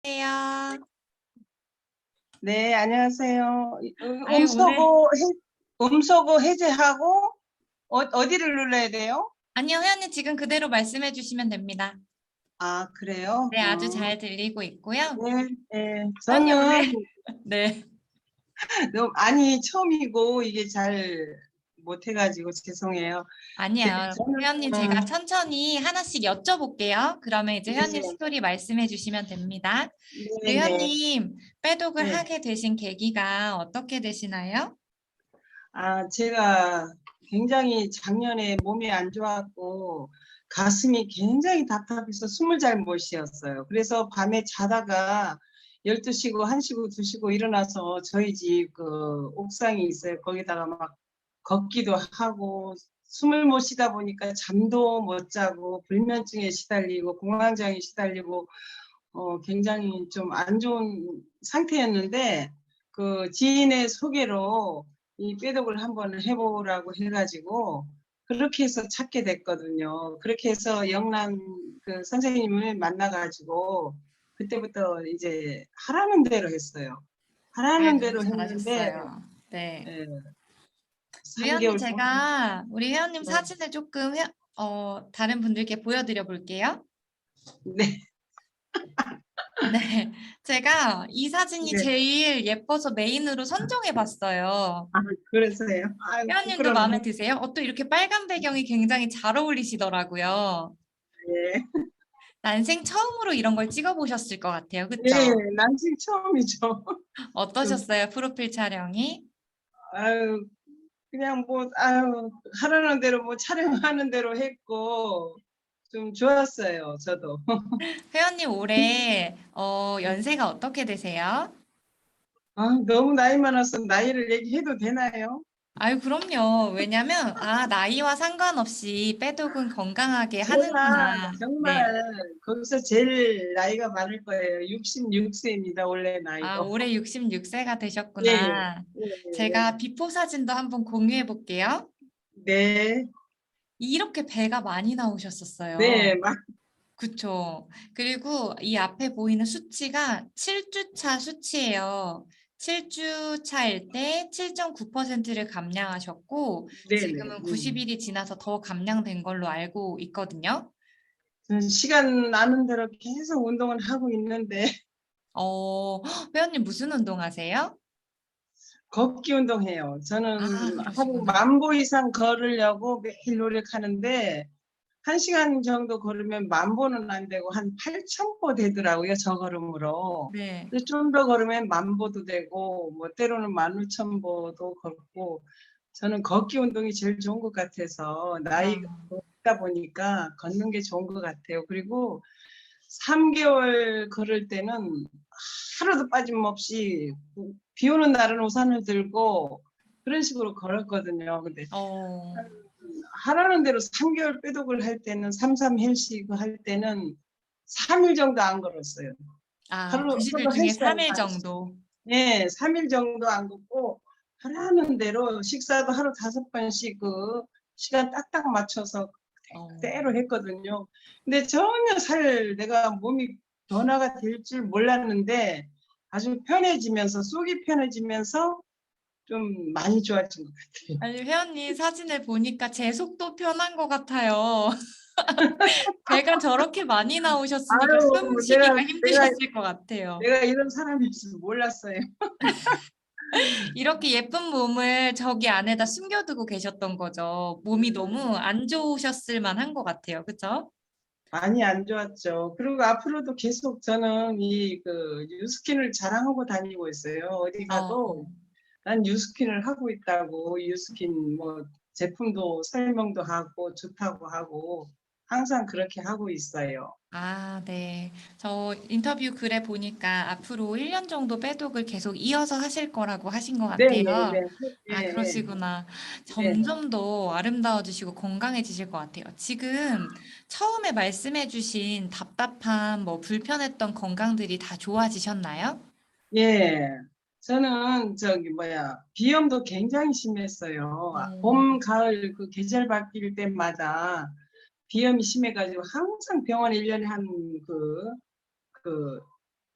안녕하세요. 네, 안녕하세요. 아유, 오늘, 음소거 해제하고 어디를 눌러야 돼요? 아니요, 회원님 지금 그대로 말씀해 주시면 됩니다. 아, 그래요? 네, 아주 잘 들리고 있고요. 네, 네. 회원님 오늘, 저는 네, 아니 처음이고 이게 잘 못해가지고 죄송해요. 아니에요. 저는 회원님 제가 천천히 하나씩 여쭤볼게요. 그러면 이제 회원님 네, 스토리 말씀해 주시면 됩니다. 네, 우리 네, 회원님 빼독을 네. 하게 되신 계기가 어떻게 되시나요? 아, 제가 굉장히 작년에 몸이 안 좋았고 가슴이 굉장히 답답해서 숨을 잘 못 쉬었어요. 그래서 밤에 자다가 12시고 1시고 2시고 일어나서 저희 집 그 옥상이 있어요. 거기다가 막 걷기도 하고 숨을 못 쉬다 보니까 잠도 못 자고 불면증에 시달리고 공황장애 시달리고 굉장히 좀 안 좋은 상태였는데 그 지인의 소개로 이 빼독을 한번 해보라고 해가지고 그렇게 해서 찾게 됐거든요. 그렇게 해서 영남 그 선생님을 만나가지고 그때부터 이제 하라는 대로 했어요. 아, 하라는 너무 대로 했는데 잘하셨어요. 네. 예, 우리 회원님 3개월 동안 제가 우리 회원님 네, 사진을 조금 다른 분들께 보여드려 볼게요. 네, 네, 제가 이 사진이 네. 제일 예뻐서 메인으로 선정해 봤어요. 아, 그래서요. 아, 회원님도 마음에 부끄럽네. 드세요? 또 이렇게 빨간 배경이 굉장히 잘 어울리시더라고요. 예, 난생 처음으로 이런 걸 찍어 보셨을 것 같아요. 예, 그쵸? 난생 처음이죠. 좀 어떠셨어요? 프로필 촬영이? 아유 그냥 뭐 아유 하라는 대로 뭐 촬영하는 대로 했고 좀 좋았어요 저도. 회원님 올해 연세가 어떻게 되세요? 아 너무 나이 많아서 나이를 얘기해도 되나요? 아유, 그럼요. 왜냐면, 나이와 상관없이 빼독은 건강하게 제가 하는구나. 네. 정말 거기서 제일 나이가 많을 거예요. 66세입니다 원래 나이도. 올해 66세가 예, 되셨구나. 예, 제가 비포 사진도 한번 공유해 볼게요. 네, 이렇게 배가 많이 네, 나오셨었어요. 그쵸. 그리고 이 앞에 보이는 수치가 7주차 수치예요. 7주 차일 때 7.9%를 감량하셨고, 네, 네. 지금은 90일이 지나서 더 감량된 걸로 알고 있거든요. 저는 시간 나는 대로 계속 운동을 하고 있는데 회원님 무슨 운동하세요? 걷기 운동해요. 저는 하루 그러시구나. 10,000보 이상 걸으려고 매일 노력하는데 1시간 정도 걸으면 10,000보는 안 되고 한 8,000보 되더라고요. 저 걸음으로. 네. 좀 더 걸으면 10,000보도 되고 뭐 때로는 15,000보도 걷고 저는 걷기 운동이 제일 좋은 것 같아서 나이가 아, 먹다 보니까 걷는 게 좋은 것 같아요. 그리고 3개월 걸을 때는 하루도 빠짐없이 비 오는 날은 우산을 들고 그런 식으로 걸었거든요. 근데 어, 하라는 대로 3개월 빼독을 할 때는 삼삼 헬식 할 때는 3일 정도 안 걸었어요. 하루 90일 중에 1시간 3일 반씩. 정도. 네, 3일 정도 안 걷고 하라는 대로 식사도 하루 5번씩 그 시간 딱딱 맞춰서 어, 그대로 했거든요. 근데 전혀 내가 몸이 변화가 될 줄 몰랐는데 아주 편해지면서 속이 편해지면서 좀 많이 좋아진 것 같아요. 아니, 회원님 사진을 보니까 제 속도 편한 것 같아요. 배가 저렇게 많이 나오셨으니까 숨 아유, 쉬기가 힘드셨을 것 같아요. 내가 이런 사람일 줄 몰랐어요. 이렇게 예쁜 몸을 저기 안에다 숨겨두고 계셨던 거죠. 몸이 너무 안 좋으셨을 만한 것 같아요. 그쵸? 많이 안 좋았죠. 그리고 앞으로도 계속 저는 이 그 뉴스킨을 자랑하고 다니고 있어요. 어디 어, 가도 난 뉴스킨을 하고 있다고 뉴스킨 뭐 제품도 설명도 하고 좋다고 하고 항상 그렇게 하고 있어요. 네. 저 인터뷰 글에 보니까 앞으로 1년 정도 빼독을 계속 이어서 하실 거라고 하신 것 네네네. 같아요. 네, 그러시구나. 네. 점점 더 아름다워지시고 건강해지실 것 같아요. 지금 처음에 말씀해주신 답답한 뭐 불편했던 건강들이 다 좋아지셨나요? 예. 저는 저기 뭐야 비염도 굉장히 심했어요. 어, 봄, 가을 그 계절 바뀔 때마다 비염이 심해가지고 항상 병원 1년에 한 그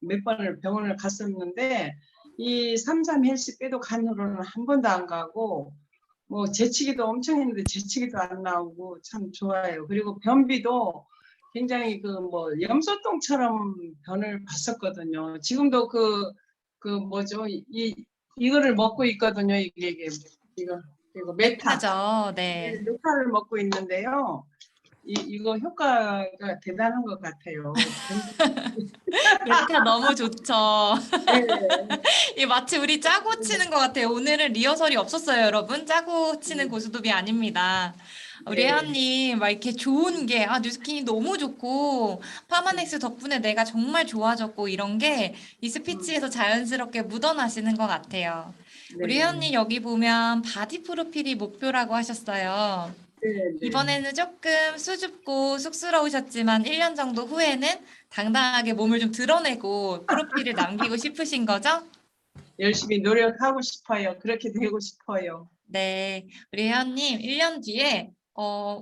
몇 번을 병원을 갔었는데 이 삼삼 헬스 빼도 간으로는 한 번도 안 가고 뭐 재치기도 엄청 했는데 재치기도 안 나오고 참 좋아요. 그리고 변비도 굉장히 그 뭐 염소똥처럼 변을 봤었거든요. 지금도 그 뭐죠? 이거를 먹고 있거든요. 이거 메타. 하죠. 네. 메타를 먹고 있는데요. 이거 효과가 대단한 것 같아요. 메타 너무 좋죠. 네. 이 마치 우리 짜고 치는 것 같아요. 오늘은 리허설이 없었어요, 여러분. 짜고 치는 고스톱이 아닙니다. 우리 네. 혜연님, 막 이렇게 좋은 게, 뉴스킨이 너무 좋고, 파마넥스 덕분에 내가 정말 좋아졌고, 이런 게 이 스피치에서 자연스럽게 묻어나시는 것 같아요. 우리 네. 혜연님 여기 보면 바디 프로필이 목표라고 하셨어요. 네. 이번에는 조금 수줍고 쑥스러우셨지만 1년 정도 후에는 당당하게 몸을 좀 드러내고 프로필을 남기고 싶으신 거죠? 열심히 노력하고 싶어요. 그렇게 되고 싶어요. 네, 우리 혜연님 1년 뒤에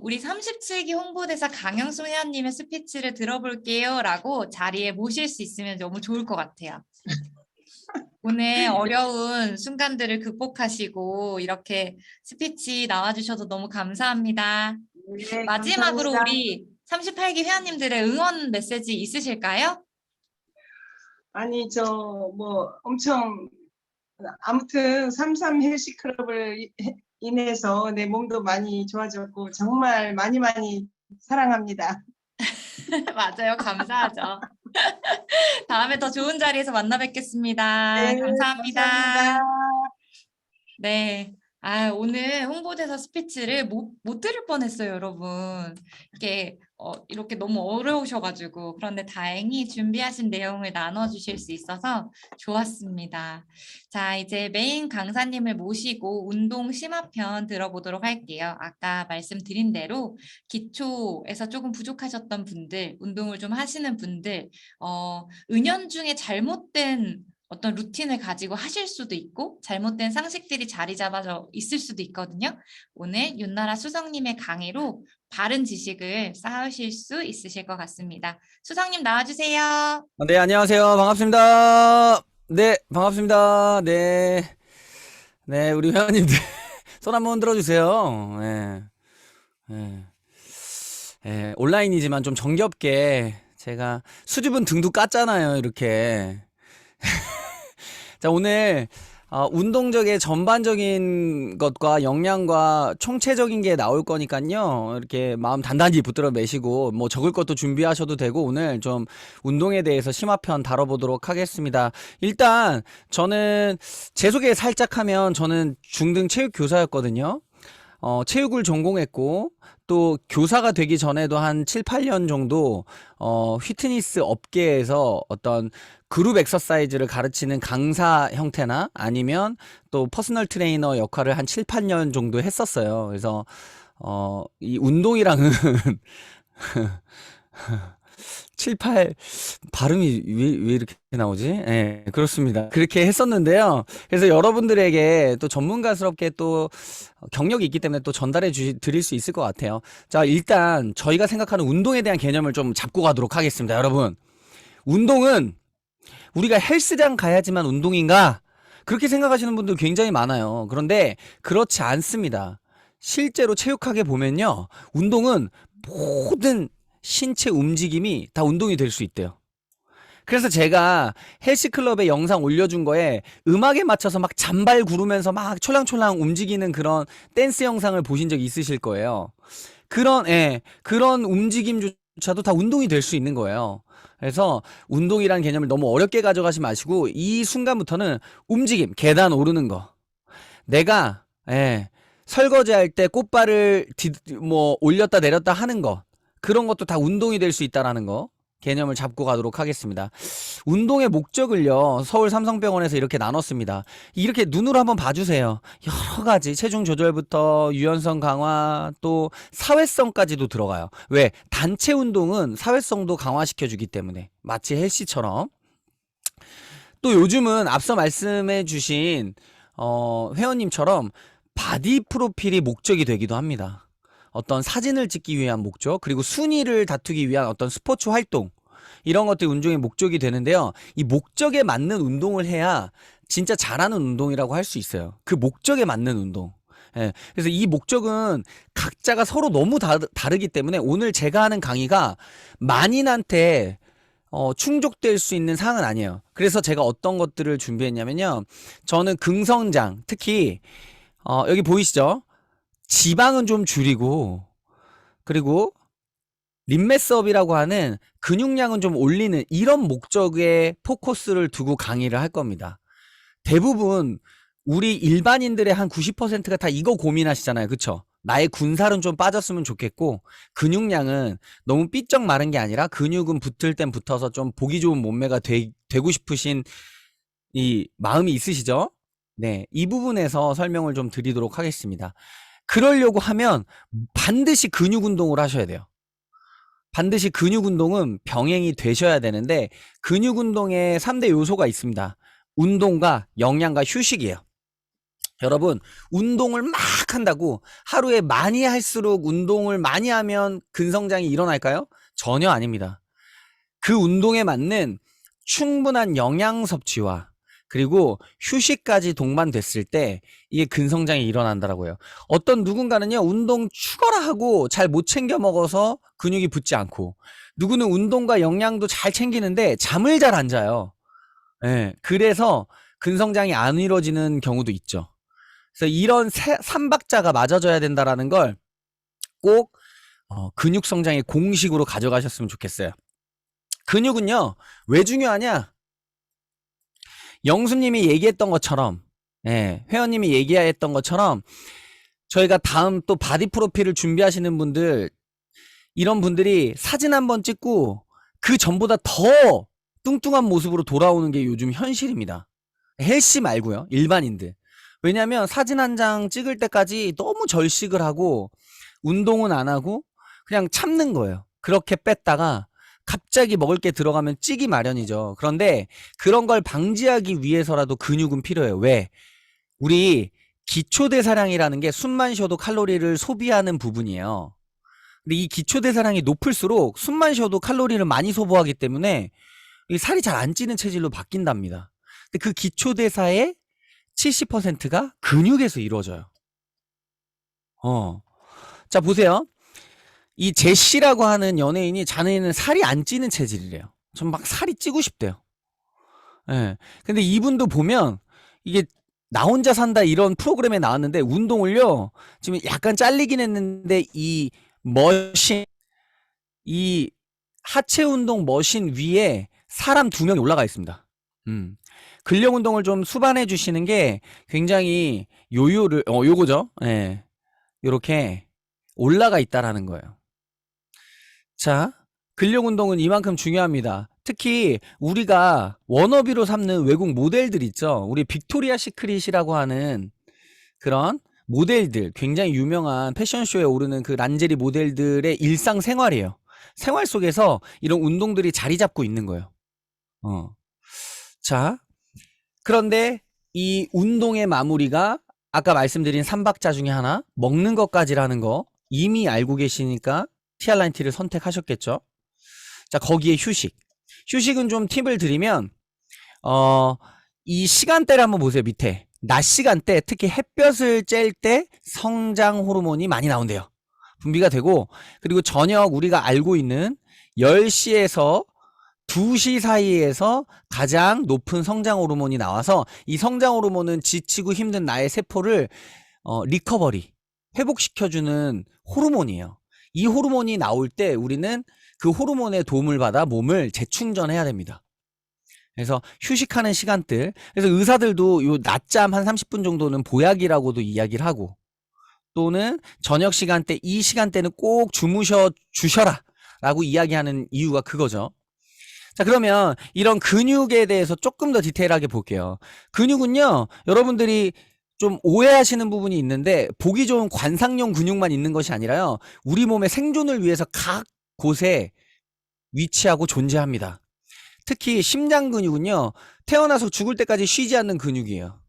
우리 37기 홍보대사 강영순 혜연님의 스피치를 들어볼게요 라고 자리에 모실 수 있으면 너무 좋을 것 같아요. 오늘 어려운 순간들을 극복하시고 이렇게 스피치 나와주셔서 너무 감사합니다. 네, 마지막으로 감사합니다. 우리 38기 회원님들의 응원 메시지 있으실까요? 아니, 뭐 엄청 아무튼 삼삼 헬스클럽을 인해서 내 몸도 많이 좋아졌고 정말 많이 많이 사랑합니다. 맞아요. 감사하죠. 다음에 더 좋은 자리에서 만나 뵙겠습니다. 네, 감사합니다. 감사합니다. 네. 오늘 홍보대사 스피치를 못 들을 뻔했어요, 여러분. 이게, 이렇게 너무 어려우셔가지고. 그런데 다행히 준비하신 내용을 나눠주실 수 있어서 좋았습니다. 자, 이제 메인 강사님을 모시고 운동 심화편 들어보도록 할게요. 아까 말씀드린 대로 기초에서 조금 부족하셨던 분들, 운동을 좀 하시는 분들, 은연중에 잘못된 어떤 루틴을 가지고 하실 수도 있고 잘못된 상식들이 자리 잡아서 있을 수도 있거든요. 오늘 윤나라 수성님의 강의로 바른 지식을 쌓으실 수 있으실 것 같습니다. 수성님 나와주세요. 네, 안녕하세요. 반갑습니다. 네, 반갑습니다. 네. 네, 우리 회원님들. 손 한번 들어주세요. 네. 네. 네, 온라인이지만 좀 정겹게 제가 수줍은 등도 깠잖아요. 이렇게. 자, 오늘 운동적의 전반적인 것과 역량과 총체적인 게 나올 거니까요. 이렇게 마음 단단히 붙들어 매시고 뭐 적을 것도 준비하셔도 되고 오늘 좀 운동에 대해서 심화편 다뤄보도록 하겠습니다. 일단 저는 제 소개 살짝 하면 저는 중등 체육 교사였거든요. 체육을 전공했고 또 교사가 되기 전에도 한 7, 8년 정도 휘트니스 업계에서 어떤 그룹 엑서사이즈를 가르치는 강사 형태나 아니면 또 퍼스널 트레이너 역할을 한 7, 8년 정도 했었어요. 그래서 이 운동이랑은 7, 8 발음이 왜 이렇게 나오지? 네, 그렇습니다. 그렇게 했었는데요. 그래서 여러분들에게 또 전문가스럽게 또 경력이 있기 때문에 또 전달해 드릴 수 있을 것 같아요. 자, 일단 저희가 생각하는 운동에 대한 개념을 좀 잡고 가도록 하겠습니다. 여러분, 운동은 우리가 헬스장 가야지만 운동인가? 그렇게 생각하시는 분들 굉장히 많아요. 그런데 그렇지 않습니다. 실제로 체육학에 보면요, 운동은 모든 신체 움직임이 다 운동이 될 수 있대요. 그래서 제가 헬스클럽에 영상 올려준 거에 음악에 맞춰서 막 잔발 구르면서 막 촐랑촐랑 움직이는 그런 댄스 영상을 보신 적 있으실 거예요. 그런 움직임조차도 다 운동이 될 수 있는 거예요. 그래서 운동이라는 개념을 너무 어렵게 가져가지 마시고 이 순간부터는 움직임, 계단 오르는 거. 내가 설거지할 때 꽃발을 올렸다 내렸다 하는 거. 그런 것도 다 운동이 될 수 있다라는 거 개념을 잡고 가도록 하겠습니다. 운동의 목적을요, 서울 삼성병원에서 이렇게 나눴습니다. 이렇게 눈으로 한번 봐주세요. 여러 가지 체중 조절부터 유연성 강화 또 사회성까지도 들어가요. 왜? 단체 운동은 사회성도 강화시켜주기 때문에 마치 헬스처럼. 또 요즘은 앞서 말씀해 주신 회원님처럼 바디 프로필이 목적이 되기도 합니다. 어떤 사진을 찍기 위한 목적, 그리고 순위를 다투기 위한 어떤 스포츠 활동, 이런 것들이 운동의 목적이 되는데요. 이 목적에 맞는 운동을 해야 진짜 잘하는 운동이라고 할 수 있어요. 그 목적에 맞는 운동. 예, 그래서 이 목적은 각자가 서로 너무 다르기 때문에 오늘 제가 하는 강의가 만인한테 충족될 수 있는 사항은 아니에요. 그래서 제가 어떤 것들을 준비했냐면요. 저는 긍성장, 특히 여기 보이시죠? 지방은 좀 줄이고, 그리고 림매스업이라고 하는 근육량은 좀 올리는 이런 목적에 포커스를 두고 강의를 할 겁니다. 대부분 우리 일반인들의 한 90%가 다 이거 고민하시잖아요. 그쵸? 나의 군살은 좀 빠졌으면 좋겠고 근육량은 너무 삐쩍 마른 게 아니라 근육은 붙을 땐 붙어서 좀 보기 좋은 몸매가 되고 싶으신 이 마음이 있으시죠? 네, 이 부분에서 설명을 좀 드리도록 하겠습니다. 그러려고 하면 반드시 근육 운동을 하셔야 돼요. 반드시 근육 운동은 병행이 되셔야 되는데 근육 운동에 3대 요소가 있습니다. 운동과 영양과 휴식이에요. 여러분, 운동을 막 한다고 하루에 많이 할수록 운동을 많이 하면 근성장이 일어날까요? 전혀 아닙니다. 그 운동에 맞는 충분한 영양 섭취와 그리고 휴식까지 동반됐을 때 이게 근성장이 일어난다라고요. 어떤 누군가는요, 운동 죽어라 하고 잘 못 챙겨 먹어서 근육이 붙지 않고, 누구는 운동과 영양도 잘 챙기는데 잠을 잘 안 자요. 예, 그래서 근성장이 안 이루어지는 경우도 있죠. 그래서 이런 삼박자가 맞아져야 된다라는 걸 꼭 근육 성장의 공식으로 가져가셨으면 좋겠어요. 근육은요, 왜 중요하냐? 영수님이 얘기했던 것처럼, 예, 회원님이 얘기했던 것처럼 저희가 다음 또 바디 프로필을 준비하시는 분들, 이런 분들이 사진 한번 찍고 그 전보다 더 뚱뚱한 모습으로 돌아오는 게 요즘 현실입니다. 헬시 말고요, 일반인들. 왜냐면 사진 한 장 찍을 때까지 너무 절식을 하고 운동은 안 하고 그냥 참는 거예요. 그렇게 뺐다가 갑자기 먹을 게 들어가면 찌기 마련이죠. 그런데 그런 걸 방지하기 위해서라도 근육은 필요해요. 왜? 우리 기초대사량이라는 게 숨만 쉬어도 칼로리를 소비하는 부분이에요. 근데 이 기초대사량이 높을수록 숨만 쉬어도 칼로리를 많이 소모하기 때문에 살이 잘 안 찌는 체질로 바뀐답니다. 근데 그 기초대사의 70%가 근육에서 이루어져요. 자, 보세요. 이 제시라고 하는 연예인이 자네는 살이 안 찌는 체질이래요. 전 막 살이 찌고 싶대요. 예. 근데 이분도 보면 이게 나 혼자 산다 이런 프로그램에 나왔는데 운동을요, 지금 약간 잘리긴 했는데 이 머신, 이 하체 운동 머신 위에 사람 2명이 올라가 있습니다. 근력 운동을 좀 수반해 주시는 게 굉장히 요요를, 요거죠. 예. 요렇게 올라가 있다라는 거예요. 자, 근력 운동은 이만큼 중요합니다. 특히 우리가 워너비로 삼는 외국 모델들 있죠. 우리 빅토리아 시크릿이라고 하는 그런 모델들, 굉장히 유명한 패션쇼에 오르는 그 란제리 모델들의 일상생활이에요. 생활 속에서 이런 운동들이 자리 잡고 있는 거예요. 자, 그런데 이 운동의 마무리가 아까 말씀드린 3박자 중에 하나, 먹는 것까지라는 거 이미 알고 계시니까 TR9T를 선택하셨겠죠. 자, 거기에 휴식. 휴식은 좀 팁을 드리면 이 시간대를 한번 보세요. 밑에 낮 시간대, 특히 햇볕을 쬐일 때 성장 호르몬이 많이 나온대요. 분비가 되고, 그리고 저녁 우리가 알고 있는 10시에서 2시 사이에서 가장 높은 성장 호르몬이 나와서 이 성장 호르몬은 지치고 힘든 나의 세포를 리커버리, 회복시켜주는 호르몬이에요. 이 호르몬이 나올 때 우리는 그 호르몬의 도움을 받아 몸을 재충전해야 됩니다. 그래서 휴식하는 시간들, 그래서 의사들도 요 낮잠 한 30분 정도는 보약이라고도 이야기를 하고, 또는 저녁 시간대, 이 시간대는 꼭 주무셔 주셔라 라고 이야기하는 이유가 그거죠. 자, 그러면 이런 근육에 대해서 조금 더 디테일하게 볼게요. 근육은요, 여러분들이 좀 오해하시는 부분이 있는데 보기 좋은 관상용 근육만 있는 것이 아니라요, 우리 몸의 생존을 위해서 각 곳에 위치하고 존재합니다. 특히 심장 근육은요, 태어나서 죽을 때까지 쉬지 않는 근육이에요.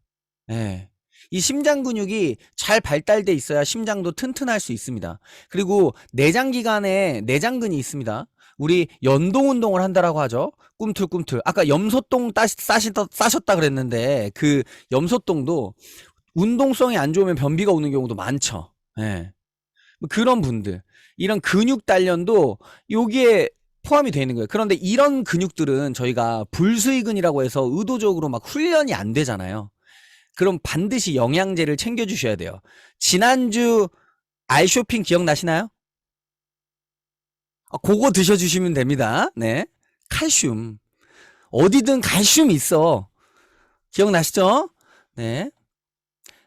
네. 이 심장 근육이 잘 발달돼 있어야 심장도 튼튼할 수 있습니다. 그리고 내장기관에 내장근이 있습니다. 우리 연동 운동을 한다라고 하죠. 꿈틀꿈틀. 아까 염소똥 싸셨다 그랬는데 그 염소똥도 운동성이 안 좋으면 변비가 오는 경우도 많죠. 예. 뭐 그런 분들. 이런 근육 단련도 여기에 포함이 되어 있는 거예요. 그런데 이런 근육들은 저희가 불수의근이라고 해서 의도적으로 막 훈련이 안 되잖아요. 그럼 반드시 영양제를 챙겨주셔야 돼요. 지난주 아이쇼핑 기억나시나요? 그거 드셔주시면 됩니다. 네. 칼슘. 어디든 칼슘 있어. 기억나시죠? 네.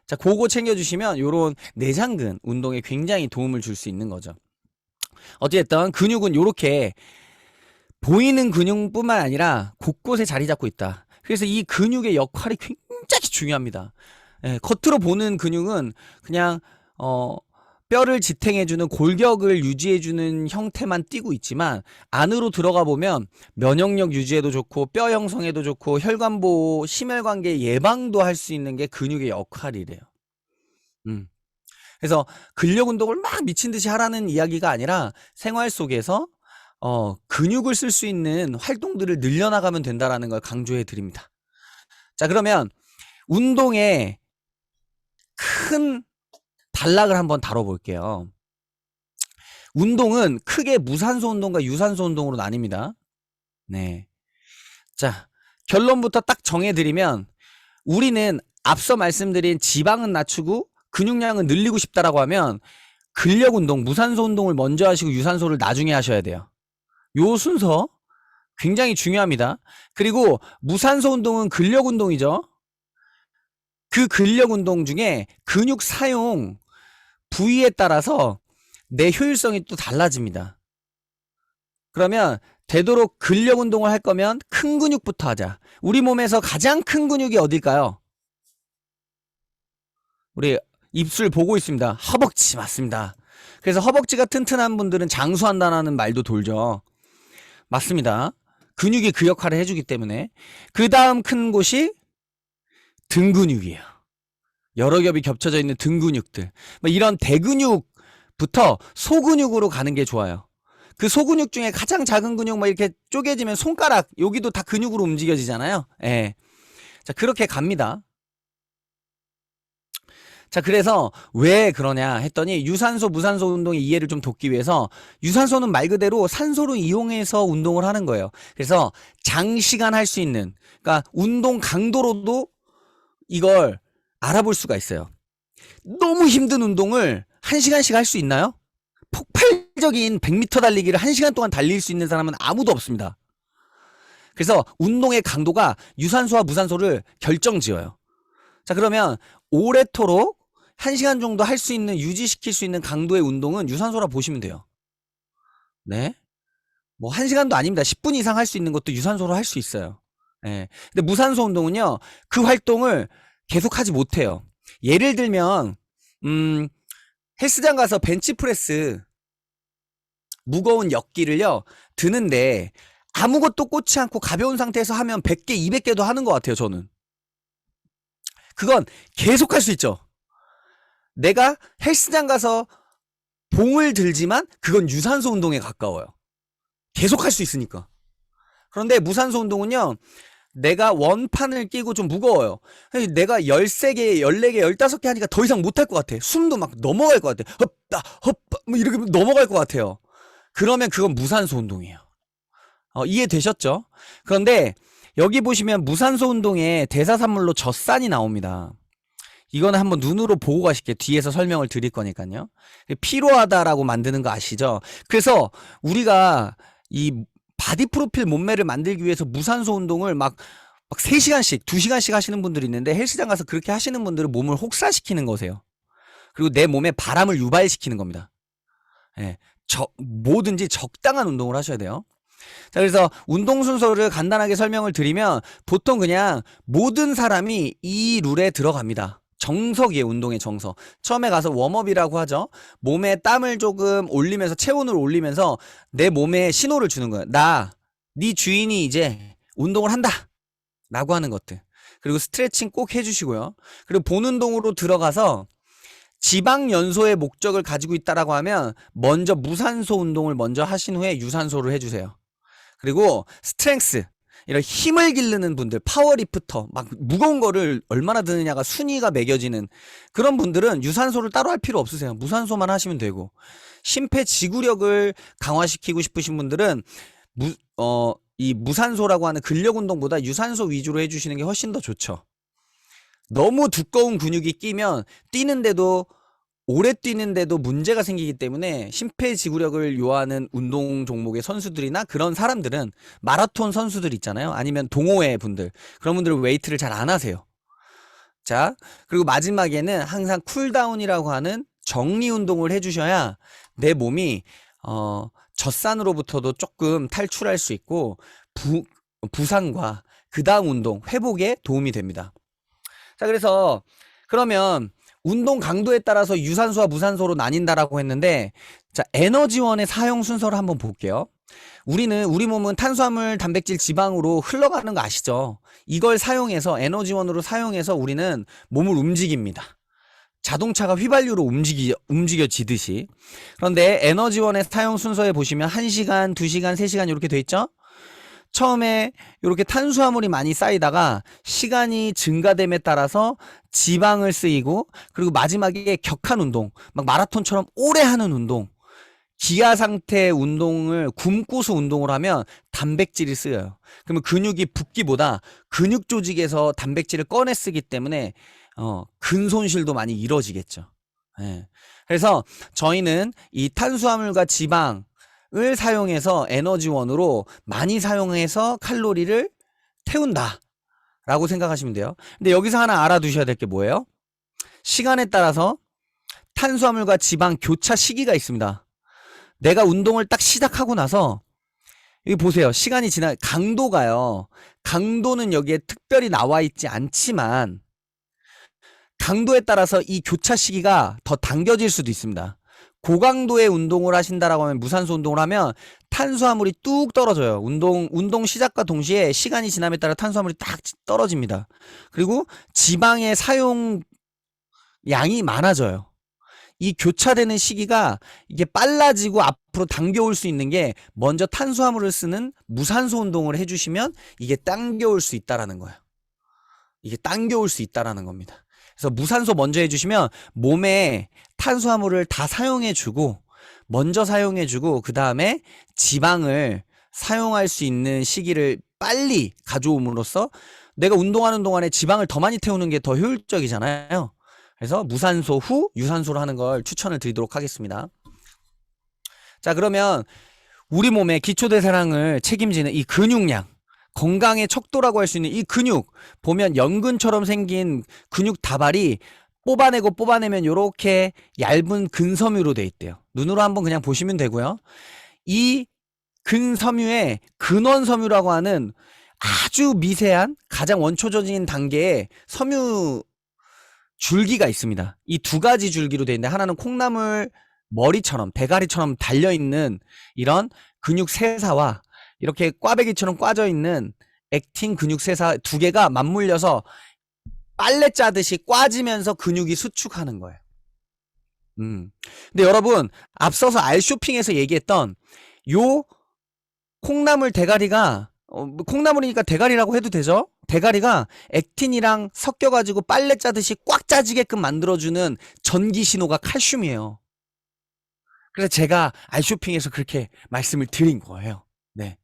자, 그거 챙겨주시면 요런 내장근 운동에 굉장히 도움을 줄 수 있는 거죠. 어찌됐든 근육은 요렇게 보이는 근육뿐만 아니라 곳곳에 자리 잡고 있다. 그래서 이 근육의 역할이 굉장히 중요합니다. 예, 겉으로 보는 근육은 그냥 뼈를 지탱해주는 골격을 유지해주는 형태만 띠고 있지만 안으로 들어가 보면 면역력 유지에도 좋고 뼈 형성에도 좋고 혈관 보호, 심혈관계 예방도 할 수 있는 게 근육의 역할이래요. 그래서 근력 운동을 막 미친 듯이 하라는 이야기가 아니라 생활 속에서 근육을 쓸 수 있는 활동들을 늘려나가면 된다라는 걸 강조해 드립니다. 자, 그러면 운동의 큰 단락을 한번 다뤄볼게요. 운동은 크게 무산소 운동과 유산소 운동으로 나뉩니다. 네. 자, 결론부터 딱 정해드리면 우리는 앞서 말씀드린 지방은 낮추고 근육량은 늘리고 싶다라고 하면 근력 운동, 무산소 운동을 먼저 하시고 유산소를 나중에 하셔야 돼요. 요 순서 굉장히 중요합니다. 그리고 무산소 운동은 근력 운동이죠. 그 근력 운동 중에 근육 사용 부위에 따라서 내 효율성이 또 달라집니다. 그러면 되도록 근력 운동을 할 거면 큰 근육부터 하자. 우리 몸에서 가장 큰 근육이 어딜까요? 우리 입술 보고 있습니다. 허벅지 맞습니다. 그래서 허벅지가 튼튼한 분들은 장수한다는 말도 돌죠. 맞습니다. 근육이 그 역할을 해주기 때문에. 그 다음 큰 곳이 등 근육이에요. 여러 겹이 겹쳐져 있는 등 근육들. 뭐 이런 대근육부터 소근육으로 가는 게 좋아요. 그 소근육 중에 가장 작은 근육 뭐 이렇게 쪼개지면 손가락 여기도 다 근육으로 움직여지잖아요. 예. 자, 그렇게 갑니다. 자, 그래서 왜 그러냐 했더니 유산소, 무산소 운동의 이해를 좀 돕기 위해서 유산소는 말 그대로 산소를 이용해서 운동을 하는 거예요. 그래서 장시간 할 수 있는, 그러니까 운동 강도로도 이걸 알아볼 수가 있어요. 너무 힘든 운동을 1시간씩 할 수 있나요? 폭발적인 100m 달리기를 1시간 동안 달릴 수 있는 사람은 아무도 없습니다. 그래서 운동의 강도가 유산소와 무산소를 결정지어요. 자, 그러면 오래도록 1시간 정도 할 수 있는, 유지시킬 수 있는 강도의 운동은 유산소라 보시면 돼요. 네. 뭐 1시간도 아닙니다. 10분 이상 할 수 있는 것도 유산소로 할 수 있어요. 예. 근데 무산소 운동은요, 그 활동을 계속 하지 못해요. 예를 들면, 헬스장 가서 벤치프레스 무거운 역기를요, 드는데 아무것도 꽂지 않고 가벼운 상태에서 하면 100개, 200개도 하는 것 같아요, 저는. 그건 계속 할 수 있죠. 내가 헬스장 가서 봉을 들지만 그건 유산소 운동에 가까워요. 계속 할 수 있으니까. 그런데 무산소 운동은요, 내가 원판을 끼고 좀 무거워요. 내가 13개, 14개, 15개 하니까 더 이상 못할 것 같아. 숨도 막 넘어갈 것 같아. 헛다, 뭐 이렇게 넘어갈 것 같아요. 그러면 그건 무산소 운동이에요. 이해되셨죠? 그런데 여기 보시면 무산소 운동에 대사산물로 젖산이 나옵니다. 이거는 한번 눈으로 보고 가실게요. 뒤에서 설명을 드릴 거니까요. 피로하다라고 만드는 거 아시죠? 그래서 우리가 이 바디 프로필 몸매를 만들기 위해서 무산소 운동을 막 3시간씩, 2시간씩 하시는 분들이 있는데 헬스장 가서 그렇게 하시는 분들은 몸을 혹사시키는 거세요. 그리고 내 몸에 바람을 유발시키는 겁니다. 예, 뭐든지 적당한 운동을 하셔야 돼요. 자, 그래서 운동 순서를 간단하게 설명을 드리면 보통 그냥 모든 사람이 이 룰에 들어갑니다. 정석이에요. 운동의 정석. 처음에 가서 웜업이라고 하죠. 몸에 땀을 조금 올리면서, 체온을 올리면서 내 몸에 신호를 주는 거예요. 네 주인이 이제 운동을 한다 라고 하는 것들. 그리고 스트레칭 꼭 해주시고요. 그리고 본 운동으로 들어가서 지방 연소의 목적을 가지고 있다라고 하면 먼저 무산소 운동을 먼저 하신 후에 유산소를 해주세요. 그리고 스트렝스, 이런 힘을 기르는 분들, 파워리프터, 막 무거운 거를 얼마나 드느냐가 순위가 매겨지는 그런 분들은 유산소를 따로 할 필요 없으세요. 무산소만 하시면 되고, 심폐지구력을 강화시키고 싶으신 분들은 이 무산소라고 하는 근력 운동보다 유산소 위주로 해주시는 게 훨씬 더 좋죠. 너무 두꺼운 근육이 끼면 뛰는데도 오래 뛰는데도 문제가 생기기 때문에 심폐지구력을 요하는 운동 종목의 선수들이나 그런 사람들은 마라톤 선수들 있잖아요. 아니면 동호회 분들, 그런 분들은 웨이트를 잘 안 하세요. 자, 그리고 마지막에는 항상 쿨다운이라고 하는 정리 운동을 해주셔야 내 몸이 젖산으로부터도 조금 탈출할 수 있고 부상과 그 다음 운동, 회복에 도움이 됩니다. 자, 그래서 그러면 운동 강도에 따라서 유산소와 무산소로 나뉜다라고 했는데, 자, 에너지원의 사용 순서를 한번 볼게요. 우리 몸은 탄수화물, 단백질, 지방으로 흘러가는 거 아시죠? 이걸 사용해서 에너지원으로 사용해서 우리는 몸을 움직입니다. 자동차가 휘발유로 움직여지듯이. 그런데 에너지원의 사용 순서에 보시면 1시간, 2시간, 3시간 이렇게 돼 있죠? 처음에 이렇게 탄수화물이 많이 쌓이다가 시간이 증가됨에 따라서 지방을 쓰이고, 그리고 마지막에 격한 운동, 막 마라톤처럼 오래 하는 운동, 기아 상태 운동을 굼고서 운동을 하면 단백질이 쓰여요. 그러면 근육이 붓기보다 근육 조직에서 단백질을 꺼내 쓰기 때문에 근손실도 많이 이뤄지겠죠. 예. 그래서 저희는 이 탄수화물과 지방 을 사용해서 에너지원으로 많이 사용해서 칼로리를 태운다 라고 생각하시면 돼요. 근데 여기서 하나 알아두셔야 될 게 뭐예요? 시간에 따라서 탄수화물과 지방 교차 시기가 있습니다. 내가 운동을 딱 시작하고 나서 여기 보세요. 시간이 강도가요. 강도는 여기에 특별히 나와 있지 않지만 강도에 따라서 이 교차 시기가 더 당겨질 수도 있습니다. 고강도의 운동을 하신다라고 하면, 무산소 운동을 하면 탄수화물이 뚝 떨어져요. 운동 시작과 동시에 시간이 지남에 따라 탄수화물이 딱 떨어집니다. 그리고 지방의 사용 양이 많아져요. 이 교차되는 시기가 이게 빨라지고 앞으로 당겨올 수 있는 게, 먼저 탄수화물을 쓰는 무산소 운동을 해주시면 이게 당겨올 수 있다라는 거예요. 이게 당겨올 수 있다라는 겁니다. 그래서 무산소 먼저 해주시면 몸에 탄수화물을 다 사용해주고, 먼저 사용해주고, 그 다음에 지방을 사용할 수 있는 시기를 빨리 가져옴으로써 내가 운동하는 동안에 지방을 더 많이 태우는 게 더 효율적이잖아요. 그래서 무산소 후 유산소로 하는 걸 추천을 드리도록 하겠습니다. 자, 그러면 우리 몸의 기초대사량을 책임지는 이 근육량, 건강의 척도라고 할 수 있는 이 근육, 보면 연근처럼 생긴 근육 다발이 뽑아내면 이렇게 얇은 근섬유로 돼 있대요. 눈으로 한번 그냥 보시면 되고요. 이 근섬유에 근원섬유라고 하는 아주 미세한 가장 원초적인 단계의 섬유 줄기가 있습니다. 이 두 가지 줄기로 돼 있는데, 하나는 콩나물 머리처럼 대가리처럼 달려있는 이런 근육 세사와 이렇게 꽈배기처럼 꽈져 있는 액틴 근육 세사 두 개가 맞물려서 빨래 짜듯이 꽈지면서 근육이 수축하는 거예요. 근데 여러분, 앞서서 알쇼핑에서 얘기했던 요 콩나물 대가리가, 콩나물이니까 대가리라고 해도 되죠? 대가리가 액틴이랑 섞여가지고 빨래 짜듯이 꽉 짜지게끔 만들어주는 전기 신호가 칼슘이에요. 그래서 제가 알쇼핑에서 그렇게 말씀을 드린 거예요. 네.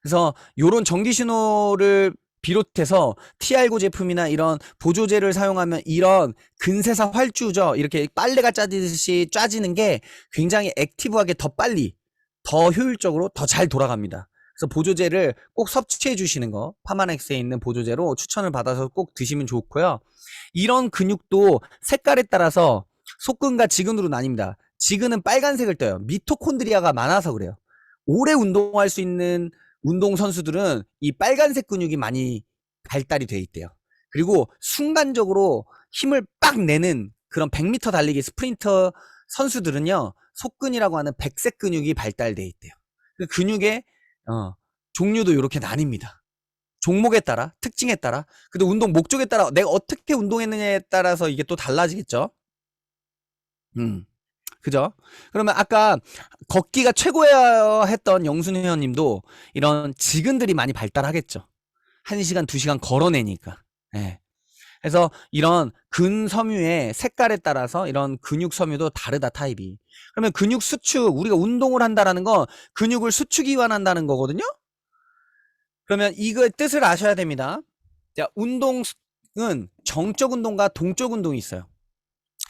그래서 요런 전기 신호를 비롯해서 TR고 제품이나 이런 보조제를 사용하면 이런 근세사 활주죠. 이렇게 빨래가 짜지듯이 짜지는 게 굉장히 액티브하게 더 빨리, 더 효율적으로 더 잘 돌아갑니다. 그래서 보조제를 꼭 섭취해 주시는 거, 파마넥스에 있는 보조제로 추천을 받아서 꼭 드시면 좋고요. 이런 근육도 색깔에 따라서 속근과 지근으로 나뉩니다. 지근은 빨간색을 떠요. 미토콘드리아가 많아서 그래요. 오래 운동할 수 있는 운동 선수들은 이 빨간색 근육이 많이 발달이 돼 있대요. 그리고 순간적으로 힘을 빡 내는 그런 100m 달리기 스프린터 선수들은요, 속근이라고 하는 백색 근육이 발달돼 있대요. 그 근육의 종류도 이렇게 나뉩니다. 종목에 따라, 특징에 따라, 그리고 운동 목적에 따라, 내가 어떻게 운동했느냐에 따라서 이게 또 달라지겠죠. 그죠? 그러면 아까 걷기가 최고야 했던 영순 회원님도 이런 지근들이 많이 발달하겠죠. 1시간, 2시간 걸어내니까. 예. 그래서 이런 근섬유의 색깔에 따라서 이런 근육 섬유도 다르다, 타입이. 그러면 근육 수축, 우리가 운동을 한다라는 건 근육을 수축 이완한다는 거거든요? 그러면 이거의 뜻을 아셔야 됩니다. 자, 운동은 정적 운동과 동적 운동이 있어요.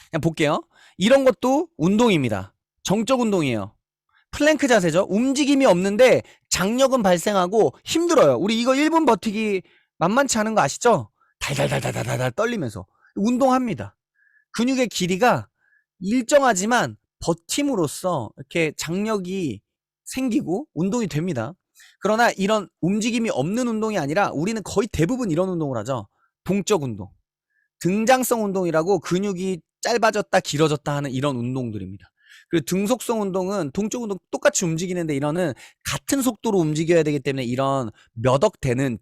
그냥 볼게요. 이런 것도 운동입니다. 정적 운동이에요. 플랭크 자세죠. 움직임이 없는데 장력은 발생하고 힘들어요. 우리 이거 1분 버티기 만만치 않은 거 아시죠? 달달달달달달 떨리면서 운동합니다. 근육의 길이가 일정하지만 버팀으로써 이렇게 장력이 생기고 운동이 됩니다. 그러나 이런 움직임이 없는 운동이 아니라 우리는 거의 대부분 이런 운동을 하죠. 동적 운동. 등장성 운동이라고 근육이 짧아졌다 길어졌다 하는 이런 운동들입니다. 그리고 등속성 운동은 동적 운동 똑같이 움직이는데 이거는 같은 속도로 움직여야 되기 때문에 이런 몇 억 되는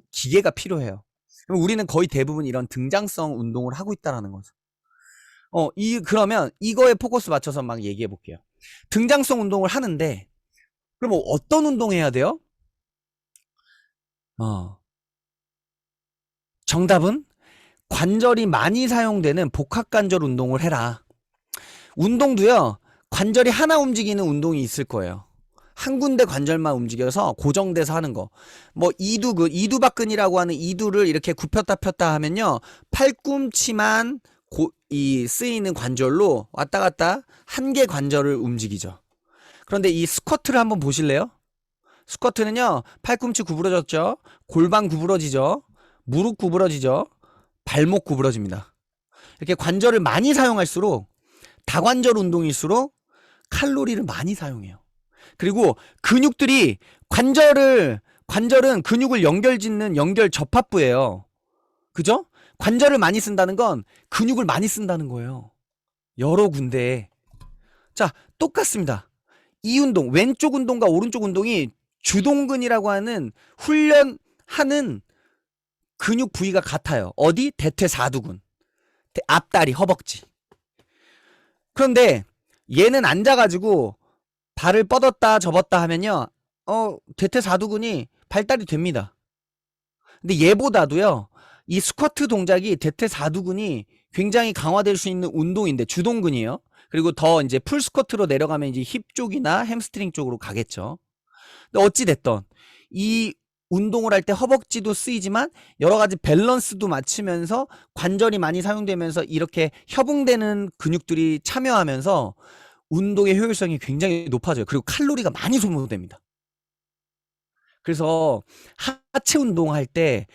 기계가 필요해요. 그럼 우리는 거의 대부분 이런 등장성 운동을 하고 있다는 거죠. 그러면 이거에 포커스 맞춰서 막 얘기해 볼게요. 등장성 운동을 하는데 그럼 어떤 운동 해야 돼요? 정답은 관절이 많이 사용되는 복합관절 운동을 해라. 운동도요, 관절이 하나 움직이는 운동이 있을 거예요. 한 군데 관절만 움직여서 고정돼서 하는 거. 뭐 이두박근이라고 하는 이두를 이렇게 굽혔다 폈다 하면요, 팔꿈치만 쓰이는 관절로 왔다 갔다 한 개 관절을 움직이죠. 그런데 이 스쿼트를 한번 보실래요? 스쿼트는요, 팔꿈치 구부러졌죠, 골반 구부러지죠, 무릎 구부러지죠, 발목 구부러집니다. 이렇게 관절을 많이 사용할수록 다관절 운동일수록 칼로리를 많이 사용해요. 그리고 근육들이 관절은 근육을 연결짓는 연결 접합부예요. 그죠? 관절을 많이 쓴다는 건 근육을 많이 쓴다는 거예요. 여러 군데에. 자, 똑같습니다. 이 운동, 왼쪽 운동과 오른쪽 운동이 주동근이라고 하는 훈련하는 근육 부위가 같아요. 어디? 대퇴사두근. 앞다리, 허벅지. 그런데 얘는 앉아가지고 발을 뻗었다 접었다 하면요, 대퇴사두근이 발달이 됩니다. 근데 얘보다도요, 이 스쿼트 동작이 대퇴사두근이 굉장히 강화될 수 있는 운동인데, 주동근이에요. 그리고 더 이제 풀 스쿼트로 내려가면 이제 힙 쪽이나 햄스트링 쪽으로 가겠죠. 근데 어찌됐던 이 운동을 할 때 허벅지도 쓰이지만 여러 가지 밸런스도 맞추면서 관절이 많이 사용되면서 이렇게 협응되는 근육들이 참여하면서 운동의 효율성이 굉장히 높아져요. 그리고 칼로리가 많이 소모됩니다. 그래서 하체 운동할 때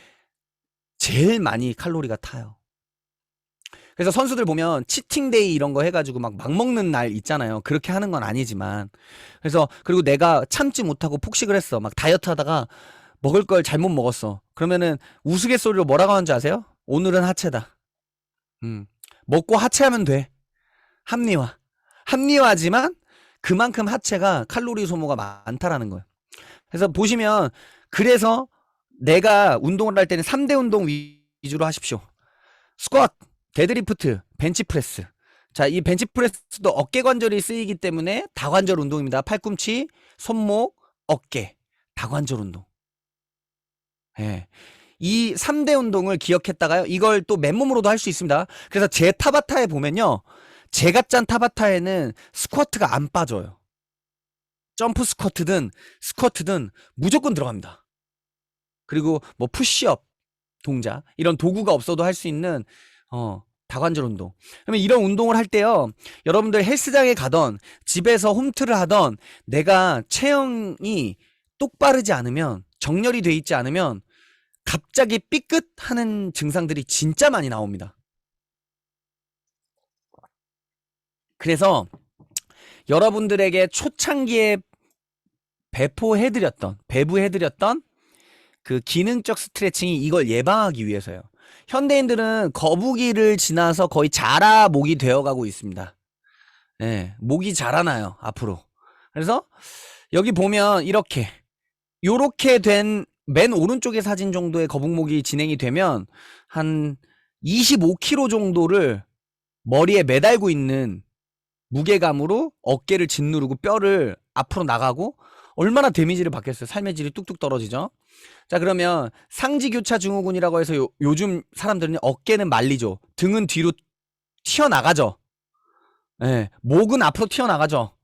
제일 많이 칼로리가 타요. 그래서 선수들 보면 치팅데이 이런 거 해가지고 막 먹는 날 있잖아요. 그렇게 하는 건 아니지만. 그래서 그리고 내가 참지 못하고 폭식을 했어. 막 다이어트 하다가 먹을 걸 잘못 먹었어. 그러면은 우스갯소리로 뭐라고 하는지 아세요? 오늘은 하체다. 먹고 하체하면 돼. 합리화지만 그만큼 하체가 칼로리 소모가 많다라는 거예요. 그래서 보시면, 그래서 내가 운동을 할 때는 3대 운동 위주로 하십시오. 스쿼트, 데드리프트, 벤치프레스. 자, 이 벤치프레스도 어깨 관절이 쓰이기 때문에 다관절 운동입니다. 팔꿈치, 손목, 어깨, 다관절 운동. 예. 이 3대 운동을 기억했다가요, 이걸 또 맨몸으로도 할 수 있습니다. 그래서 제 타바타에 보면요, 제가 짠 타바타에는 스쿼트가 안 빠져요. 점프 스쿼트든 무조건 들어갑니다. 그리고 뭐 푸시업 동작, 이런 도구가 없어도 할 수 있는 다관절 운동. 그러면 이런 운동을 할 때요, 여러분들 헬스장에 가던 집에서 홈트를 하던 내가 체형이 똑바르지 않으면, 정렬이 돼 있지 않으면 갑자기 삐끗하는 증상들이 진짜 많이 나옵니다. 그래서 여러분들에게 초창기에 배부해드렸던 그 기능적 스트레칭이 이걸 예방하기 위해서요. 현대인들은 거북이를 지나서 거의 자라목이 되어가고 있습니다. 네, 목이 자라나요, 앞으로. 그래서 여기 보면 요렇게 된 맨 오른쪽의 사진 정도의 거북목이 진행이 되면 한 25kg 정도를 머리에 매달고 있는 무게감으로 어깨를 짓누르고 뼈를 앞으로 나가고 얼마나 데미지를 받겠어요. 삶의 질이 뚝뚝 떨어지죠. 자, 그러면 상지교차 증후군이라고 해서 요즘 사람들은 어깨는 말리죠. 등은 뒤로 튀어나가죠. 예, 목은 앞으로 튀어나가죠.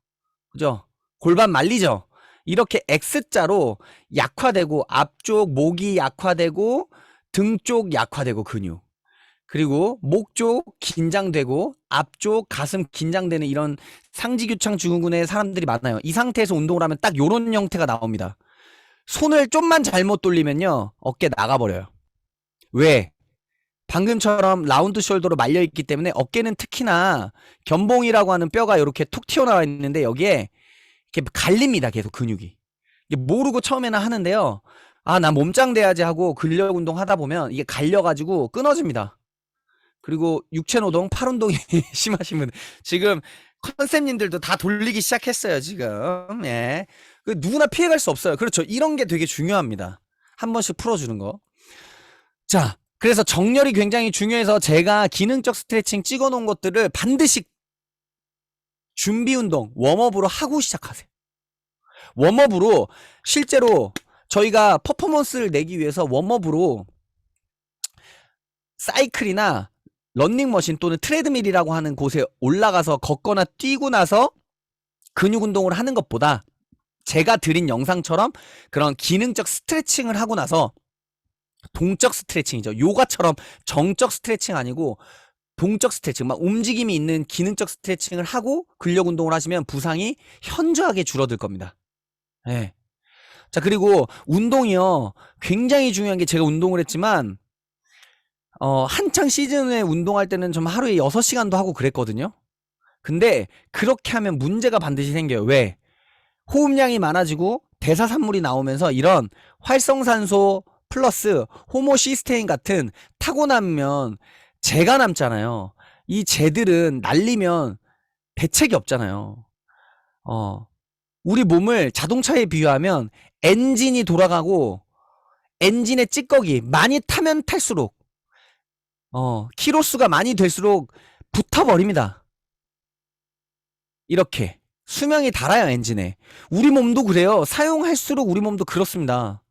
그죠? 골반 말리죠. 이렇게 X자로 약화되고 앞쪽 목이 약화되고 등 쪽 약화되고 근육. 그리고 목 쪽 긴장되고 앞쪽 가슴 긴장되는 이런 상지교창 증후군의 사람들이 많아요. 이 상태에서 운동을 하면 딱 요런 형태가 나옵니다. 손을 좀만 잘못 돌리면요. 어깨 나가버려요. 왜? 방금처럼 라운드 숄더로 말려있기 때문에 어깨는 특히나 견봉이라고 하는 뼈가 이렇게 톡 튀어나와 있는데 여기에 이렇게 갈립니다. 계속 근육이. 이게 모르고 처음에는 하는데요. 아, 나 몸짱 돼야지 하고 근력 운동 하다 보면 이게 갈려가지고 끊어집니다. 그리고 육체 노동, 팔 운동이 심하신 분 지금 컨셉님들도 다 돌리기 시작했어요. 지금. 예. 누구나 피해갈 수 없어요. 그렇죠. 이런 게 되게 중요합니다. 한 번씩 풀어주는 거. 자, 그래서 정렬이 굉장히 중요해서 제가 기능적 스트레칭 찍어 놓은 것들을 반드시 준비 운동, 웜업으로 하고 시작하세요. 웜업으로 실제로 저희가 퍼포먼스를 내기 위해서 웜업으로 사이클이나 런닝머신 또는 트레드밀이라고 하는 곳에 올라가서 걷거나 뛰고 나서 근육 운동을 하는 것보다 제가 드린 영상처럼 그런 기능적 스트레칭을 하고 나서 동적 스트레칭이죠. 요가처럼 정적 스트레칭 아니고 동적 스트레칭, 막 움직임이 있는 기능적 스트레칭을 하고 근력 운동을 하시면 부상이 현저하게 줄어들 겁니다. 예. 자, 그리고 운동이요. 굉장히 중요한 게 제가 운동을 했지만 한창 시즌에 운동할 때는 좀 하루에 6시간도 하고 그랬거든요. 근데 그렇게 하면 문제가 반드시 생겨요. 왜? 호흡량이 많아지고 대사산물이 나오면서 이런 활성산소 플러스 호모시스테인 같은 타고나면 재가 남잖아요. 이 재들은 날리면 대책이 없잖아요. 우리 몸을 자동차에 비유하면 엔진이 돌아가고 엔진의 찌꺼기 많이 타면 탈수록 키로수가 많이 될수록 붙어버립니다. 이렇게 수명이 달아요. 엔진에. 우리 몸도 그래요. 사용할수록 우리 몸도 그렇습니다.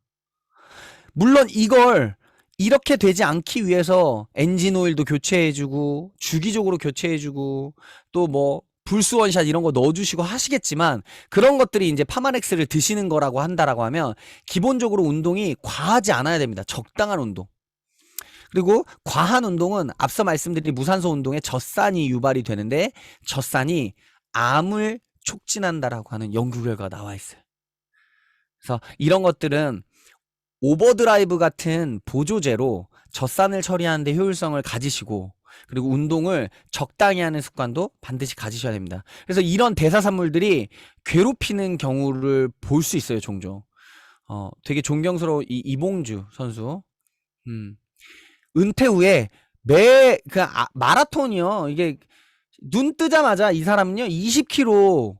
물론 이걸 이렇게 되지 않기 위해서 엔진 오일도 교체해주고 주기적으로 교체해주고 또 뭐 불스원샷 이런 거 넣어주시고 하시겠지만 그런 것들이 이제 파마렉스를 드시는 거라고 한다라고 하면 기본적으로 운동이 과하지 않아야 됩니다. 적당한 운동. 그리고 과한 운동은 앞서 말씀드린 무산소 운동에 젖산이 유발이 되는데 젖산이 암을 촉진한다라고 하는 연구 결과가 나와 있어요. 그래서 이런 것들은 오버드라이브 같은 보조제로 젖산을 처리하는데 효율성을 가지시고 그리고 운동을 적당히 하는 습관도 반드시 가지셔야 됩니다. 그래서 이런 대사산물들이 괴롭히는 경우를 볼 수 있어요. 종종. 되게 존경스러운 이봉주 선수. 은퇴 후에 마라톤이요. 이게 눈 뜨자마자 이 사람은요 20km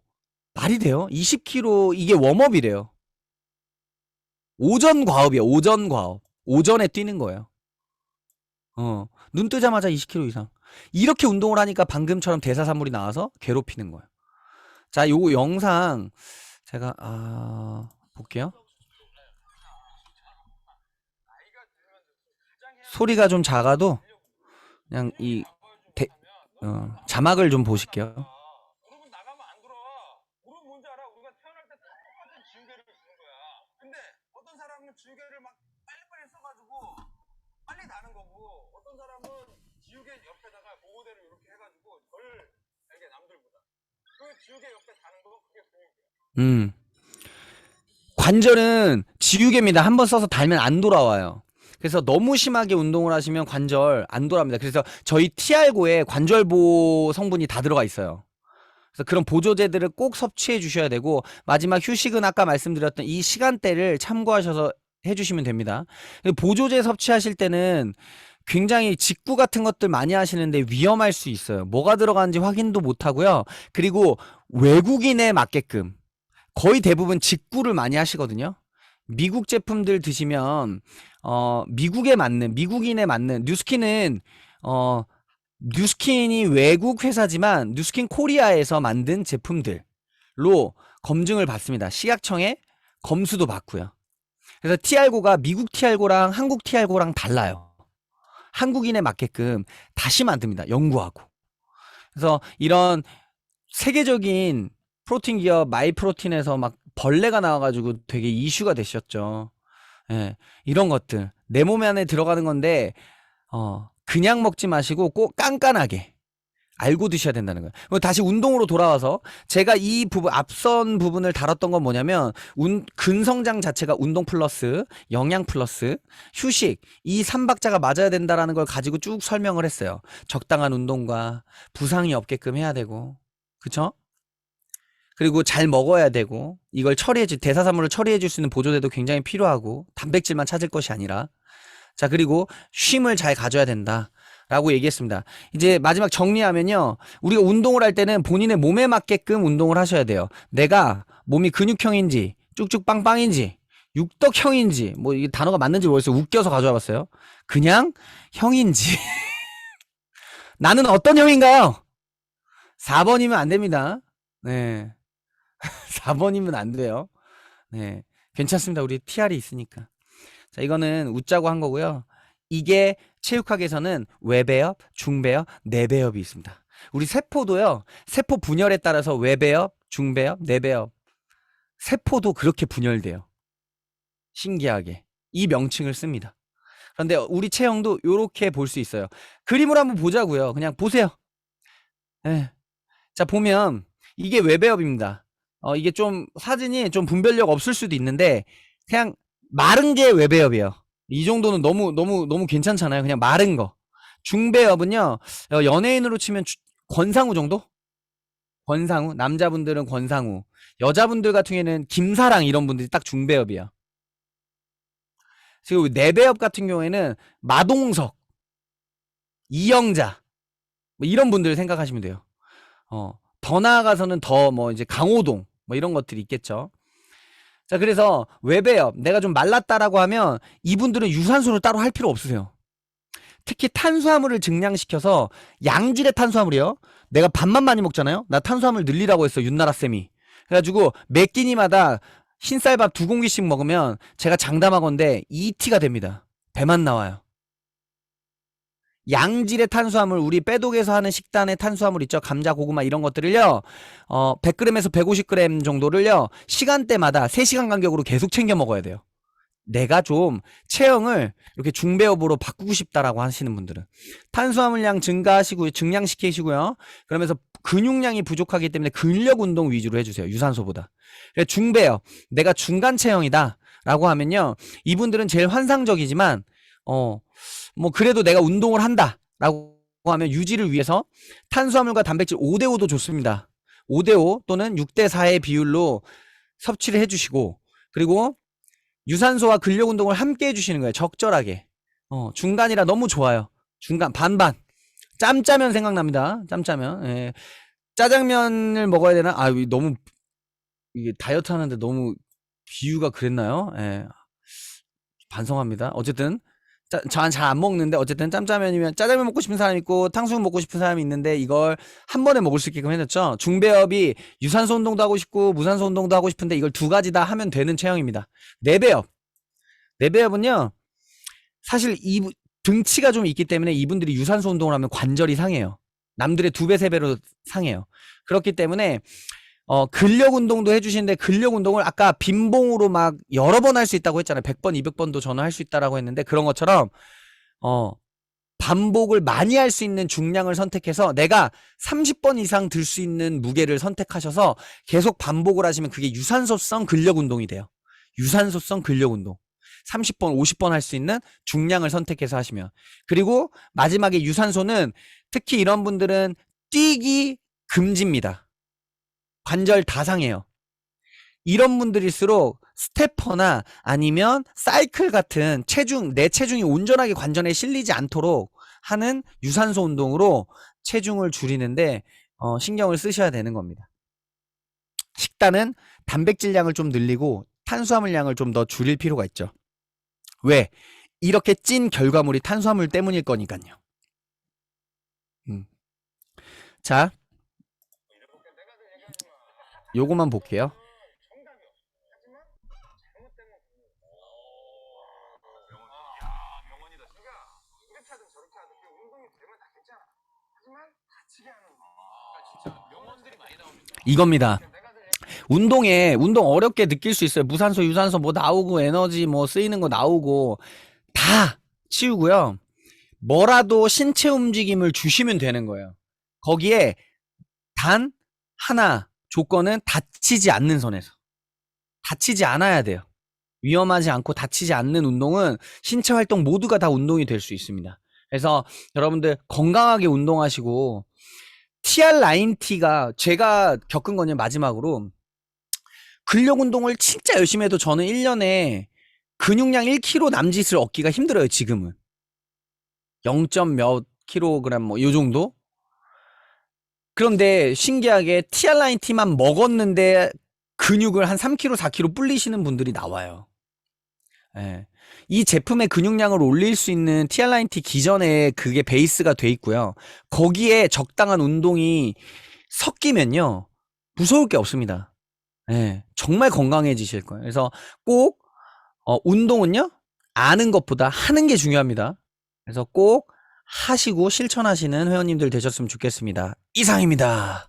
말이 돼요? 20km 이게 웜업이래요. 오전 과업이에요. 오전 과업. 오전에 뛰는 거예요. 눈 뜨자마자 20km 이상. 이렇게 운동을 하니까 방금처럼 대사산물이 나와서 괴롭히는 거예요. 자, 요거 영상 제가 볼게요. 소리가 좀 작아도 그냥 이 자막을 좀 보실게요. 무릎은 나가면 안 돌아와. 무릎 뭔지 알아? 우리가 태어날 때 똑같은 지우개를 주는 거야. 근데 어떤 사람은 지우개를 막 빨리빨리 써가지고 빨리 다는 거고, 어떤 사람은 지우개 옆에다가 보호대를 이렇게 해가지고 덜 알게 남들보다. 그 지우개 옆에 다는 거 그게 근육이야. 관절은 지우개입니다. 한번 써서 달면 안 돌아와요. 그래서 너무 심하게 운동을 하시면 관절 안 돌아옵니다. 그래서 저희 티알고에 관절보 성분이 다 들어가 있어요. 그래서 그런 보조제들을 꼭 섭취해 주셔야 되고 마지막 휴식은 아까 말씀드렸던 이 시간대를 참고하셔서 해주시면 됩니다. 보조제 섭취하실 때는 굉장히 직구 같은 것들 많이 하시는데 위험할 수 있어요. 뭐가 들어가는지 확인도 못 하고요. 그리고 외국인에 맞게끔 거의 대부분 직구를 많이 하시거든요. 미국 제품들 드시면 미국인에 맞는 뉴스킨은 뉴스킨이 외국 회사지만 뉴스킨 코리아에서 만든 제품들로 검증을 받습니다. 식약청에 검수도 받고요. 그래서 티알고가 미국 티알고랑 한국 티알고랑 달라요. 한국인에 맞게끔 다시 만듭니다. 연구하고. 그래서 이런 세계적인 프로틴 기업 마이프로틴에서 막 벌레가 나와가지고 되게 이슈가 되셨죠. 예, 이런 것들 내 몸 안에 들어가는 건데 그냥 먹지 마시고 꼭 깐깐하게 알고 드셔야 된다는 거예요. 그럼 다시 운동으로 돌아와서 제가 이 부분 앞선 부분을 다뤘던 건 뭐냐면 근성장 자체가 운동 플러스 영양 플러스 휴식 이 3박자가 맞아야 된다라는 걸 가지고 쭉 설명을 했어요. 적당한 운동과 부상이 없게끔 해야 되고 그쵸? 그리고 잘 먹어야 되고 이걸 대사산물을 처리해 줄 수 있는 보조제도 굉장히 필요하고 단백질만 찾을 것이 아니라 자 그리고 쉼을 잘 가져야 된다 라고 얘기했습니다. 이제 마지막 정리하면요, 우리가 운동을 할 때는 본인의 몸에 맞게끔 운동을 하셔야 돼요. 내가 몸이 근육형인지 쭉쭉 빵빵인지 육덕형인지 뭐 이 단어가 맞는지 모르겠어요. 웃겨서 가져와 봤어요. 그냥 형인지 나는 어떤 형인가요? 4번이면 안 됩니다. 네 4번이면 안 돼요. 네 괜찮습니다. 우리 TR이 있으니까. 자, 이거는 웃자고 한 거고요. 이게 체육학에서는 외배엽, 중배엽, 내배엽이 있습니다. 우리 세포도요. 세포 분열에 따라서 외배엽, 중배엽, 내배엽. 세포도 그렇게 분열돼요. 신기하게. 이 명칭을 씁니다. 그런데 우리 체형도 이렇게 볼 수 있어요. 그림을 한번 보자고요. 그냥 보세요. 네. 자, 보면 이게 외배엽입니다. 이게 좀 사진이 좀 분별력 없을 수도 있는데 그냥 마른 게 외배엽이에요. 이 정도는 너무 괜찮잖아요. 그냥 마른 거. 중배엽은요, 연예인으로 치면 권상우 정도? 권상우. 남자분들은 권상우. 여자분들 같은 경우에는 김사랑 이런 분들이 딱 중배엽이야. 그리고 내배엽 같은 경우에는 마동석, 이영자, 뭐 이런 분들 생각하시면 돼요. 더 나아가서는 이제 강호동, 뭐 이런 것들이 있겠죠. 자, 그래서 외배엽, 내가 좀 말랐다라고 하면 이분들은 유산소를 따로 할 필요 없으세요. 특히 탄수화물을 증량시켜서 양질의 탄수화물이요. 내가 밥만 많이 먹잖아요. 나 탄수화물 늘리라고 했어, 윤나라 쌤이. 그래가지고 매 끼니마다 흰쌀밥 2공기씩 먹으면 제가 장담하건대 ET가 됩니다. 배만 나와요. 양질의 탄수화물, 우리 빼독에서 하는 식단의 탄수화물 있죠. 감자, 고구마 이런 것들을요. 100g에서 150g 정도를요. 시간대마다 3시간 간격으로 계속 챙겨 먹어야 돼요. 내가 좀 체형을 이렇게 중배엽으로 바꾸고 싶다라고 하시는 분들은 탄수화물량 증량시키시고요. 그러면서 근육량이 부족하기 때문에 근력 운동 위주로 해주세요. 유산소보다. 중배엽, 내가 중간 체형이다 라고 하면요, 이분들은 제일 환상적이지만 뭐 그래도 내가 운동을 한다 라고 하면 유지를 위해서 탄수화물과 단백질 5대5도 좋습니다. 5대5 또는 6대4의 비율로 섭취를 해주시고, 그리고 유산소와 근력 운동을 함께 해주시는 거예요. 적절하게. 중간이라 너무 좋아요. 중간 반반. 짬짜면 생각납니다. 짬짜면. 예. 짜장면을 먹어야 되나? 너무 이게 다이어트 하는데 너무 비유가 그랬나요? 예. 반성합니다. 어쨌든 전 잘 안 먹는데 어쨌든 짬짜면이면 짜장면 먹고 싶은 사람 있고 탕수육 먹고 싶은 사람이 있는데 이걸 한 번에 먹을 수 있게끔 해놨죠. 중배엽이 유산소 운동도 하고 싶고 무산소 운동도 하고 싶은데 이걸 두 가지 다 하면 되는 체형입니다. 내배엽. 내배엽은요, 사실 등치가 좀 있기 때문에 이분들이 유산소 운동을 하면 관절이 상해요. 남들의 2배, 3배로 상해요. 그렇기 때문에 근력 운동도 해주시는데 근력 운동을 아까 빈봉으로 막 여러 번 할 수 있다고 했잖아요. 100번, 200번도 저는 할 수 있다라고 했는데 그런 것처럼 반복을 많이 할 수 있는 중량을 선택해서 내가 30번 이상 들 수 있는 무게를 선택하셔서 계속 반복을 하시면 그게 유산소성 근력 운동이 돼요. 유산소성 근력 운동. 30번, 50번 할 수 있는 중량을 선택해서 하시면. 그리고 마지막에 유산소는 특히 이런 분들은 뛰기 금지입니다. 관절 다 상해요. 이런 분들일수록 스태퍼나 아니면 사이클 같은 내 체중이 온전하게 관절에 실리지 않도록 하는 유산소 운동으로 체중을 줄이는데 신경을 쓰셔야 되는 겁니다. 식단은 단백질량을 좀 늘리고 탄수화물량을 좀 더 줄일 필요가 있죠. 왜? 이렇게 찐 결과물이 탄수화물 때문일 거니까요. 자, 요거만 볼게요. 병원이다. 그러니까 이렇게 하든 저렇게 하든 그 운동이 되면 다 괜찮아. 하지만 다치게 하는 거. 진짜 명언들이 많이 나옵니다. 이겁니다. 운동 어렵게 느낄 수 있어요. 무산소, 유산소 뭐 나오고 에너지 뭐 쓰이는 거 나오고 다 치우고요. 뭐라도 신체 움직임을 주시면 되는 거예요. 거기에 단 하나 조건은 다치지 않는 선에서. 다치지 않아야 돼요. 위험하지 않고 다치지 않는 운동은 신체 활동 모두가 다 운동이 될 수 있습니다. 그래서 여러분들 건강하게 운동하시고 TR9T가 제가 겪은 거냐 마지막으로 근력 운동을 진짜 열심히 해도 저는 1년에 근육량 1kg 남짓을 얻기가 힘들어요, 지금은. 0. 몇 킬로그램 뭐 요 정도? 그런데 신기하게 TR9T만 먹었는데 근육을 한 3kg, 4kg 불리시는 분들이 나와요. 예. 이 제품의 근육량을 올릴 수 있는 TR9T 기존에 그게 베이스가 돼 있고요. 거기에 적당한 운동이 섞이면요. 무서울 게 없습니다. 예, 정말 건강해지실 거예요. 그래서 꼭 운동은요. 아는 것보다 하는 게 중요합니다. 그래서 꼭 하시고 실천하시는 회원님들 되셨으면 좋겠습니다. 이상입니다.